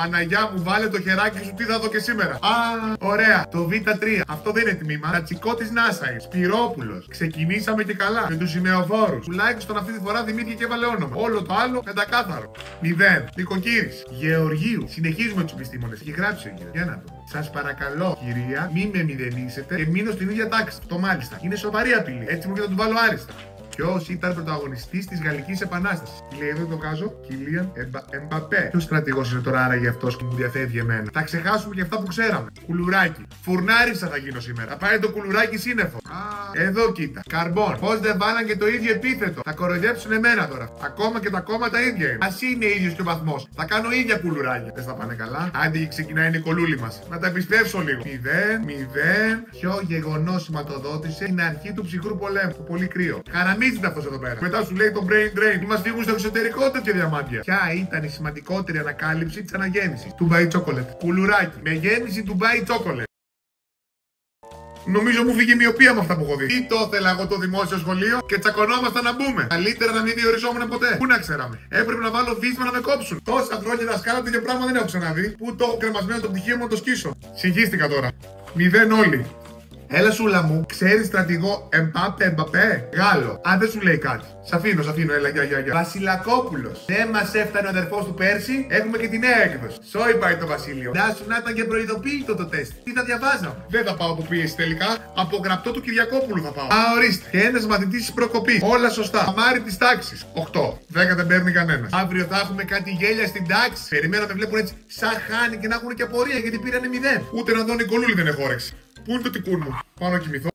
Παναγιά μου, βάλε το χεράκι σου, τι θα δω και σήμερα. Α, ωραία. Το Β3. Αυτό δεν είναι τμήμα. Κατσικό τη NASA. Σπυρόπουλος. Ξεκινήσαμε και καλά. Με τους σημεοφόρους. Τουλάχιστον αυτή τη φορά Δημήτρη και έβαλε όνομα. Όλο το άλλο πεντακάθαρο. 0. Νοικοκύρης. Γεωργίου. Συνεχίζουμε τους επιστήμονες. Έχει γράψει ο για να δω. Σας παρακαλώ, κυρία, μην με μηδενίσετε και μείνω στην ίδια τάξη. Αυτό μάλιστα. Είναι σοβαρή απειλή. Έτσι μου και θα του βάλω άριστα. Ποιος ήταν πρωταγωνιστής της Γαλλικής Επανάστασης? Λέει εδώ το κάζο. Κιλίαν Εμπαπέ. Ποιος στρατηγός είναι τώρα άραγε αυτός που μου διαφεύγει εμένα? Θα ξεχάσουμε και αυτά που ξέραμε. Κουλουράκι. Φουρνάρισα θα γίνω σήμερα. Θα πάει το κουλουράκι σύννεφο. Εδώ κοίτα. Καρμπόν. Πώς δεν βάλαν και το ίδιο επίθετο? Θα κοροϊδέψουν εμένα τώρα. Ακόμα και τα κόμματα ίδια είναι. Ας είναι ίδιος και ο βαθμός. Θα κάνω ίδια κουλουράκια. Δεν θα πάνε καλά. Άντε και ξεκινάει η Νικολούλη μας. Να τα επιστρέψω λίγο. 0. Ποιο γεγονός σηματοδότησε την αρχή του ψυχρού πολέμου? Το πολύ κρύο. Χαραμίζεται αυτός εδώ πέρα. Μετά σου λέει το brain drain. Μη μας φύγουν στο εξωτερικό τέτοια διαμάντια. Ποια ήταν η σημαντικότερη ανακάλυψη της αναγέννησης? Dubai Chocolate. Κουλουράκι. Με γέννηση Dubai Chocolate. Νομίζω μου φύγει η μοιοπία με αυτά που έχω δει. Τι το ήθελα εγώ το δημόσιο σχολείο και τσακωνόμασταν να μπούμε. Καλύτερα να μην διοριζόμουν ποτέ. Πού να ξέραμε. Έπρεπε να βάλω βίσμα να με κόψουν. Τόσα χρόνια δασκάλα τέτοιο πράγμα δεν έχω ξαναδεί. Πού το έχω κρεμασμένο το πτυχίο μου να το σκίσω. Συγχύστηκα τώρα. 0 όλοι. Έλα σούλα μου, ξέρεις στρατηγό Εμπαπέ? Γάλλο. Αν δεν σου λέει κάτι. Σ' αφήνω, έλα, γεια. Βασιλακόπουλος. Δεν μας έφτανε ο αδερφός του πέρσι, έχουμε και τη νέα έκδοση. Σόι πάει το Βασίλειο. Να σου να ήταν και προειδοποίητο το τεστ. Τι θα διαβάζαμε? Δεν θα πάω από πίεση τελικά. Από γραπτό του Κυριακόπουλου θα πάω. Α, ορίστε. Και ένας μαθητής της προκοπής. Όλα σωστά. Αμάρι της τάξης. 8. 10 δεν παίρνει κανένας. Αύριο θα έχουμε κάτι γέλια στην τάξη. Περιμένω να με βλέπουν έτσι σαν χάνει και να έχουν και απορία γιατί πήρανε 0. Ούτε να δω Νικολούλη δεν έχω όρεξη. Πού είναι το τικούν μου? Πάω να κοιμηθώ.